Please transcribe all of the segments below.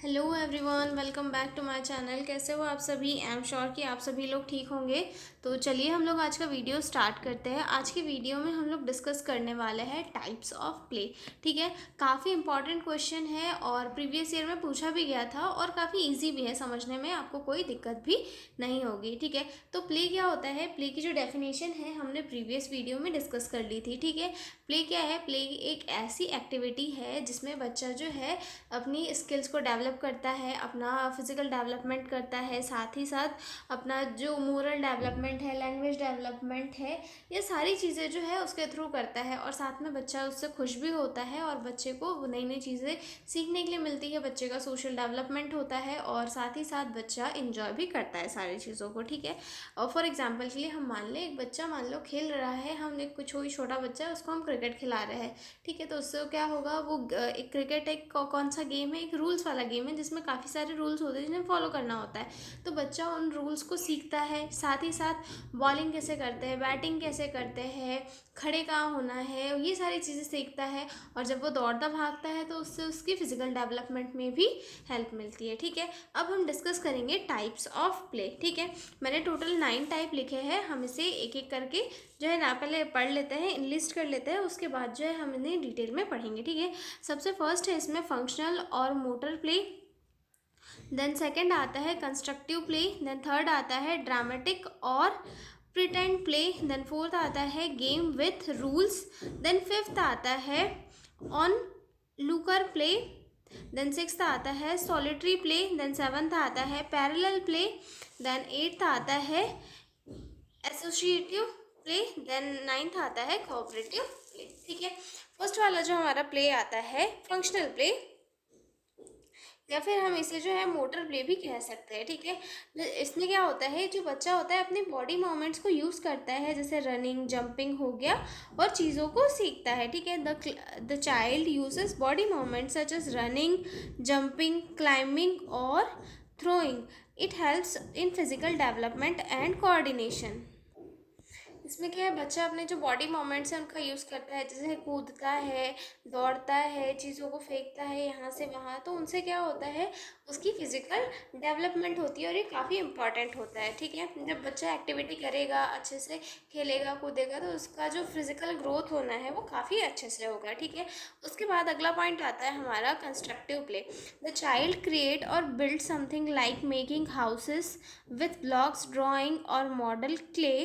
Hello everyone, welcome back to my channel. कैसे हो आप सभी? आई एम श्योर कि आप सभी लोग ठीक होंगे। तो चलिए हम लोग आज का वीडियो स्टार्ट करते हैं। आज की वीडियो में हम लोग डिस्कस करने वाले हैं टाइप्स ऑफ प्ले। ठीक है, काफ़ी इंपॉर्टेंट क्वेश्चन है और प्रीवियस ईयर में पूछा भी गया था और काफ़ी इजी भी है समझने में, आपको कोई दिक्कत भी नहीं होगी। ठीक है, तो प्ले क्या होता है? प्ले की जो डेफिनेशन है हमने प्रीवियस वीडियो में डिस्कस कर ली थी। ठीक है, प्ले क्या है? प्ले एक ऐसी एक्टिविटी है जिसमें बच्चा जो है अपनी स्किल्स को डेवलप करता है, अपना फिजिकल डेवलपमेंट करता है, साथ ही साथ अपना जो मोरल डेवलपमेंट है, लैंग्वेज डेवलपमेंट है, ये सारी चीज़ें जो है उसके थ्रू करता है। और साथ में बच्चा उससे खुश भी होता है और बच्चे को नई नई चीज़ें सीखने के लिए मिलती है, बच्चे का सोशल डेवलपमेंट होता है और साथ ही साथ बच्चा इंजॉय भी करता है सारी चीज़ों को। ठीक है, और फॉर एग्जाम्पल के लिए हम मान लें एक बच्चा मान लो खेल रहा है, हम एक कुछ कोई छोटा बच्चा है उसको हम क्रिकेट खिला रहे हैं। ठीक है, तो उससे क्या होगा, वो एक क्रिकेट एक कौन सा गेम है, एक रूल्स वाला गेम है जिसमें काफ़ी सारे रूल्स होते हैं जिन्हें फॉलो करना होता है। तो बच्चा उन रूल्स को सीखता है, साथ ही साथ बॉलिंग कैसे करते हैं, बैटिंग कैसे करते हैं, खड़े कहाँ होना है, ये सारी चीज़ें सीखता है। और जब वो दौड़ता भागता है तो उससे उसकी फिजिकल डेवलपमेंट में भी हेल्प मिलती है। ठीक है, अब हम डिस्कस करेंगे टाइप्स ऑफ प्ले। ठीक है, मैंने टोटल 9 टाइप लिखे हैं, हम इसे एक एक करके जो है ना पहले पढ़ लेते हैं, लिस्ट कर लेते हैं, उसके बाद जो है हम इन्हें डिटेल में पढ़ेंगे। ठीक है, सबसे फर्स्ट है इसमें फंक्शनल और मोटर प्ले। देन सेकंड आता है कंस्ट्रक्टिव प्ले। देन थर्ड आता है ड्रामेटिक और प्रिटेंड प्ले। देन फोर्थ आता है game with rules. Then fifth आता है onlooker play. Then sixth आता है सॉलिटरी प्ले। देन सेवन्थ आता है पैरेलल प्ले। देन एट्थ आता है एसोसिएटिव प्ले। देन नाइन्थ आता है कोऑपरेटिव प्ले। ठीक है, फर्स्ट वाला जो हमारा प्ले आता है फंक्शनल प्ले, या फिर हम इसे जो है मोटर प्ले भी कह सकते हैं। ठीक है, इसमें क्या होता है, जो बच्चा होता है अपने बॉडी मूवमेंट्स को यूज़ करता है, जैसे रनिंग, जंपिंग हो गया, और चीज़ों को सीखता है। ठीक है, the child uses body movements such as running, jumping, climbing और throwing. It helps in physical development and coordination. इसमें क्या है, बच्चा अपने जो बॉडी मूवमेंट्स हैं उनका यूज़ करता है, जैसे कूदता है, दौड़ता है, चीज़ों को फेंकता है यहाँ से वहाँ, तो उनसे क्या होता है, उसकी फिजिकल डेवलपमेंट होती है और ये काफ़ी इंपॉर्टेंट होता है। ठीक है, जब बच्चा एक्टिविटी करेगा, अच्छे से खेलेगा कूदेगा, तो उसका जो फिजिकल ग्रोथ होना है वो काफ़ी अच्छे से होगा। ठीक है, उसके बाद अगला पॉइंट आता है हमारा constructive play. The child create और build something like making houses with blocks, drawing और model clay.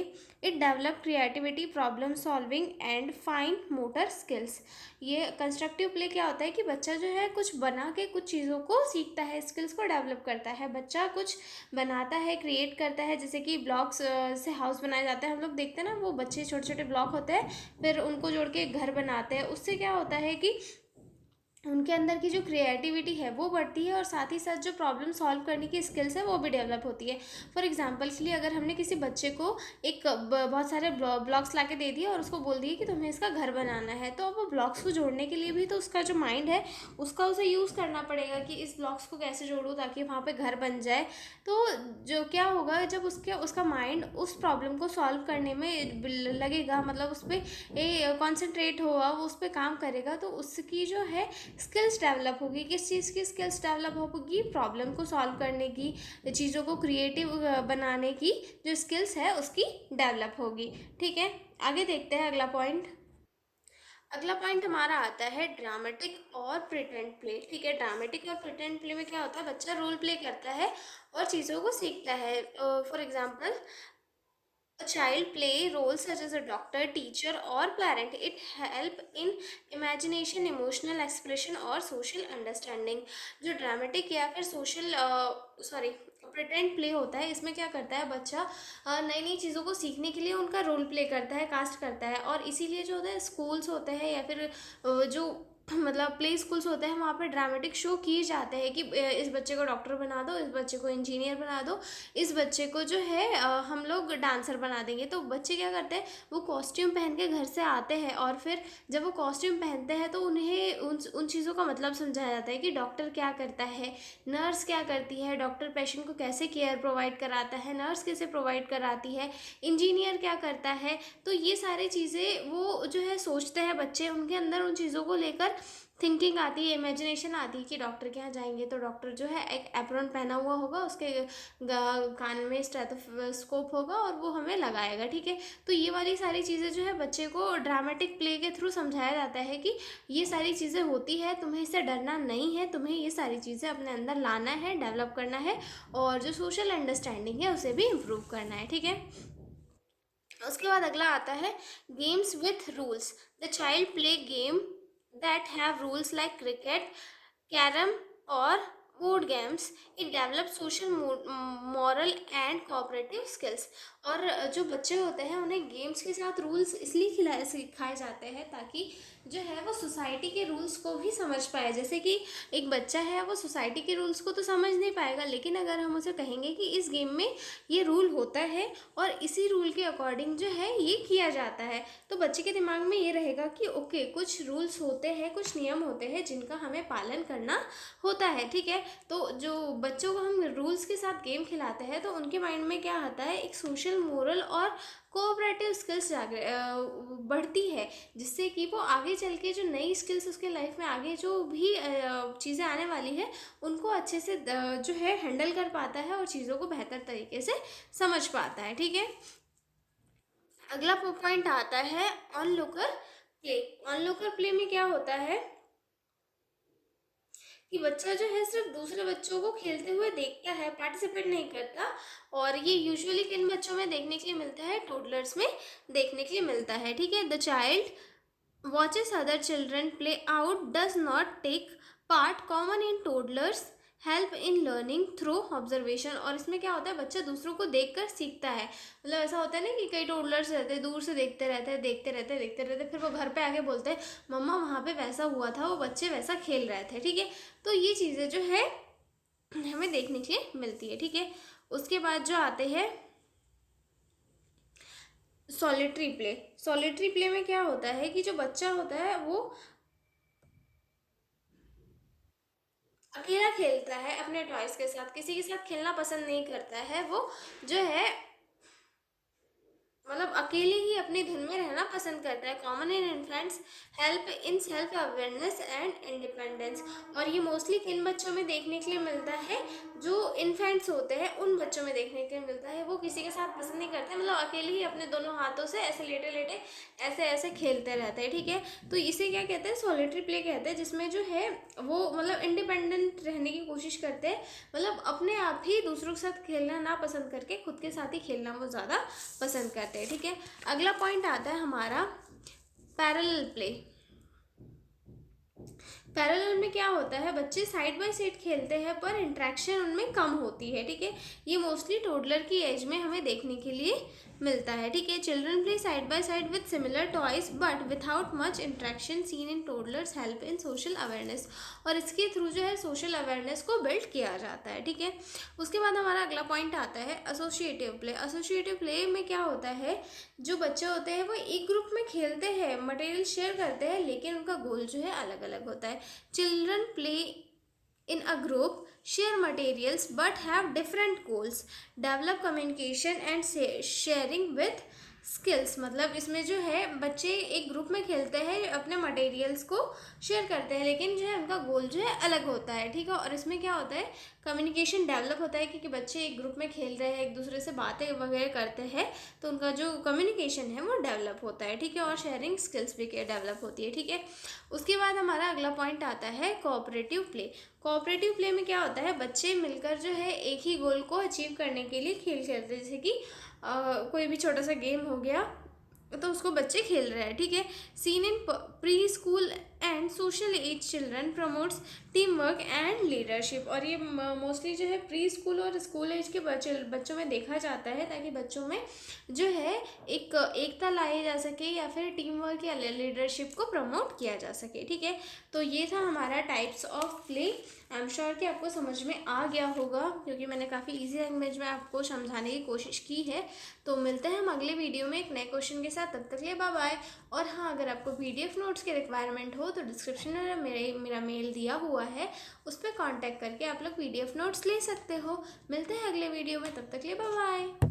It develop creativity, problem solving and fine motor skills. ये कंस्ट्रक्टिव प्ले क्या होता है कि बच्चा जो है कुछ बना के कुछ चीज़ों को सीखता है, स्किल्स को डेवलप करता है। बच्चा कुछ बनाता है, क्रिएट करता है, जैसे कि ब्लॉक्स से हाउस बनाया जाता है, हम लोग देखते हैं ना, वो बच्चे छोटे छोटे ब्लॉक होते हैं, फिर उनको जोड़ के एक घर बनाते हैं। उससे क्या होता है कि उनके अंदर की जो क्रिएटिविटी है वो बढ़ती है और साथ ही साथ जो प्रॉब्लम सॉल्व करने की स्किल्स है वो भी डेवलप होती है। फॉर एग्जांपल के लिए अगर हमने किसी बच्चे को एक बहुत सारे ब्लॉक्स ला के दे दिए और उसको बोल दिए कि तुम्हें इसका घर बनाना है, तो अब वो ब्लॉक्स को जोड़ने के लिए भी तो उसका जो माइंड है उसका उसे यूज़ करना पड़ेगा कि इस ब्लॉक्स को कैसे जोड़ूँ ताकि वहाँ पर घर बन जाए। तो जो क्या होगा, जब उसका माइंड उस प्रॉब्लम को सॉल्व करने में लगेगा, मतलब उस पर कॉन्सेंट्रेट होगा, वो उस पर काम करेगा, तो उसकी जो है स्किल्स डेवलप होगी। किस चीज़ की स्किल्स डेवलप होगी? प्रॉब्लम को सॉल्व करने की, चीज़ों को क्रिएटिव बनाने की जो स्किल्स है उसकी डेवलप होगी। ठीक है, आगे देखते हैं अगला पॉइंट। अगला पॉइंट हमारा आता है ड्रामेटिक और प्रिटेंड प्ले। ठीक है, ड्रामेटिक और प्रिटेंड प्ले में क्या होता है, बच्चा रोल प्ले करता है और चीज़ों को सीखता है। For example, a child play roles such as a doctor, teacher or parent. It help in imagination, emotional expression और social understanding. जो ड्रामेटिक या फिर सोशल प्रिटेंड प्ले होता है, इसमें क्या करता है बच्चा, नई नई चीज़ों को सीखने के लिए उनका रोल प्ले करता है, कास्ट करता है। और इसीलिए जो होता है स्कूल्स होते हैं या फिर जो मतलब प्ले स्कूल्स होते हैं, वहाँ पे ड्रामेटिक शो किए जाते हैं कि इस बच्चे को डॉक्टर बना दो, इस बच्चे को इंजीनियर बना दो, इस बच्चे को जो है हम लोग डांसर बना देंगे। तो बच्चे क्या करते हैं, वो कॉस्ट्यूम पहन के घर से आते हैं और फिर जब वो कॉस्ट्यूम पहनते हैं तो उन्हें उन चीज़ों का मतलब समझाया जाता है कि डॉक्टर क्या करता है, नर्स क्या करती है, डॉक्टर पेशेंट को कैसे केयर प्रोवाइड कराता है, नर्स कैसे प्रोवाइड कराती है, इंजीनियर क्या करता है। तो ये सारी चीज़ें वो जो है सोचते हैं बच्चे, उनके अंदर उन चीज़ों को लेकर थिंकिंग आती है, इमेजिनेशन आती है कि डॉक्टर के यहाँ जाएंगे तो डॉक्टर जो है एक एप्रॉन पहना हुआ होगा, उसके कान में स्टेथोस्कोप होगा और वो हमें लगाएगा, ठीक है। तो ये वाली सारी चीज़ें जो है बच्चे को ड्रामेटिक प्ले के थ्रू समझाया जाता है कि ये सारी चीज़ें होती है, तुम्हें इससे डरना नहीं है, तुम्हें ये सारी चीज़ें अपने अंदर लाना है, डेवलप करना है, और जो सोशल अंडरस्टैंडिंग है उसे भी इम्प्रूव करना है, ठीक है। उसके बाद अगला आता है games with rules. The child play game that have rules like cricket, carrom और board games. It develop social, moral and cooperative skills. और जो बच्चे होते हैं उन्हें गेम्स के साथ रूल्स इसलिए खिलाए सिखाए जाते हैं ताकि जो है वो सोसाइटी के रूल्स को भी समझ पाए। जैसे कि एक बच्चा है वो सोसाइटी के रूल्स को तो समझ नहीं पाएगा, लेकिन अगर हम उसे कहेंगे कि इस गेम में ये रूल होता है और इसी रूल के अकॉर्डिंग जो है ये किया जाता है, तो बच्चे के दिमाग में ये रहेगा कि ओके कुछ रूल्स होते हैं, कुछ नियम होते हैं जिनका हमें पालन करना होता है, ठीक है। तो जो बच्चों को हम रूल्स के साथ गेम खिलाते हैं तो उनके माइंड में क्या आता है, एक सोशल, मोरल और कोऑपरेटिव स्किल्स बढ़ती है, जिससे कि वो आगे चल के जो नई स्किल्स उसके लाइफ में आगे जो भी चीज़ें आने वाली है उनको अच्छे से जो है हैंडल कर पाता है और चीज़ों को बेहतर तरीके से समझ पाता है, ठीक है। अगला पॉइंट आता है ऑनलुकर प्ले। ऑनलुकर प्ले में क्या होता है कि बच्चा जो है सिर्फ दूसरे बच्चों को खेलते हुए देखता है, पार्टिसिपेट नहीं करता। और ये यूजुअली किन बच्चों में देखने के लिए मिलता है, टोडलर्स में देखने के लिए मिलता है, ठीक है। The child watches other children play out, does not take part, common in toddlers, help in learning through observation. और इसमें क्या होता है, बच्चा दूसरों को देखकर सीखता है। मतलब ऐसा होता है ना कि कई टोडलर्स रहते हैं दूर से देखते रहते हैं, देखते रहते हैं, देखते रहते हैं, फिर वो घर पे आके बोलते हैं मम्मा वहाँ पे वैसा हुआ था, वो बच्चे वैसा खेल रहे थे, ठीक है। तो ये चीज़ें जो है हमें देखने के लिए मिलती है, ठीक है। उसके बाद जो आते हैं सॉलिटरी प्ले। सॉलिटरी प्ले में क्या होता है कि जो बच्चा होता है वो अकेला खेलता है अपने टॉयज के साथ, किसी के साथ खेलना पसंद नहीं करता है। वो जो है मतलब अकेले ही अपनी धुन में रहना पसंद करता है। Common in infants, help in self awareness and independence. और ये मोस्टली किन बच्चों में देखने के लिए मिलता है, जो इन्फेंट्स होते हैं उन बच्चों में देखने के लिए मिलता है। वो किसी के साथ पसंद नहीं करते, मतलब अकेले ही अपने दोनों हाथों से ऐसे लेटे लेटे ऐसे ऐसे खेलते रहते हैं, ठीक है। तो इसे क्या कहते हैं, सॉलिटरी प्ले कहते हैं, जिसमें जो है वो मतलब इंडिपेंडेंट रहने की कोशिश करते हैं, मतलब अपने आप ही दूसरों के साथ खेलना ना पसंद करके खुद के साथ ही खेलना वो ज़्यादा पसंद करते हैं, ठीक है। अगला पॉइंट आता है हमारा पैरेलल प्ले। पैरेलल में क्या होता है, बच्चे साइड बाय साइड खेलते हैं पर इंट्रैक्शन उनमें कम होती है, ठीक है। ये मोस्टली टोडलर की एज में हमें देखने के लिए मिलता है, ठीक है। Children play side by side with similar toys but without much interaction seen in toddlers, help in social awareness. और इसके थ्रू जो है सोशल अवेयरनेस को बिल्ड किया जाता है, ठीक है। उसके बाद हमारा अगला पॉइंट आता है एसोसिएटिव प्ले। एसोसिएटिव प्ले में क्या होता है, जो बच्चे होते हैं वो एक ग्रुप में खेलते हैं, मटेरियल शेयर करते हैं, लेकिन उनका गोल जो है अलग अलग होता है। Children play in a group, share materials but have different goals, develop communication and sharing with skills. मतलब इसमें जो है बच्चे एक ग्रुप में खेलते हैं, अपने मटेरियल्स को शेयर करते हैं, लेकिन जो है उनका गोल जो है अलग होता है, ठीक है। और इसमें क्या होता है, कम्युनिकेशन डेवलप होता है, क्योंकि बच्चे एक ग्रुप में खेल रहे हैं, एक दूसरे से बातें वगैरह करते हैं, तो उनका जो कम्युनिकेशन है वो डेवलप होता है, ठीक है। और शेयरिंग स्किल्स भी डेवलप होती है, ठीक है। उसके बाद हमारा अगला पॉइंट आता है कोऑपरेटिव प्ले। कोऑपरेटिव प्ले में क्या होता है, बच्चे मिलकर जो है एक ही गोल को अचीव करने के लिए खेल खेलते हैं। जैसे कि कोई भी छोटा सा गेम हो गया तो उसको बच्चे खेल रहे हैं, ठीक है। Seen in pre school and social age children promotes team work and leadership. और ये मोस्टली जो है प्री स्कूल और स्कूल एज के बच्चों में देखा जाता है, ताकि बच्चों में जो है एक एकता लाई जा सके या फिर टीम वर्क या लीडरशिप को प्रमोट किया जा सके, ठीक है। तो ये था हमारा types of play. I am sure कि आपको समझ में आ गया होगा, क्योंकि मैंने काफ़ी इजी लैंग्वेज में आपको समझाने की कोशिश की है। तो मिलते हैं हम अगले वीडियो में एक नए क्वेश्चन के साथ, तब तक लिए बाय बाय। और हाँ, अगर आपको PDF नोट्स की रिक्वायरमेंट हो तो डिस्क्रिप्शन में मेरा मेल दिया हुआ है, उस पर कॉन्टैक्ट करके आप लोग PDF नोट्स ले सकते हो। मिलते हैं अगले वीडियो में, तब तक लिए बाय बाय।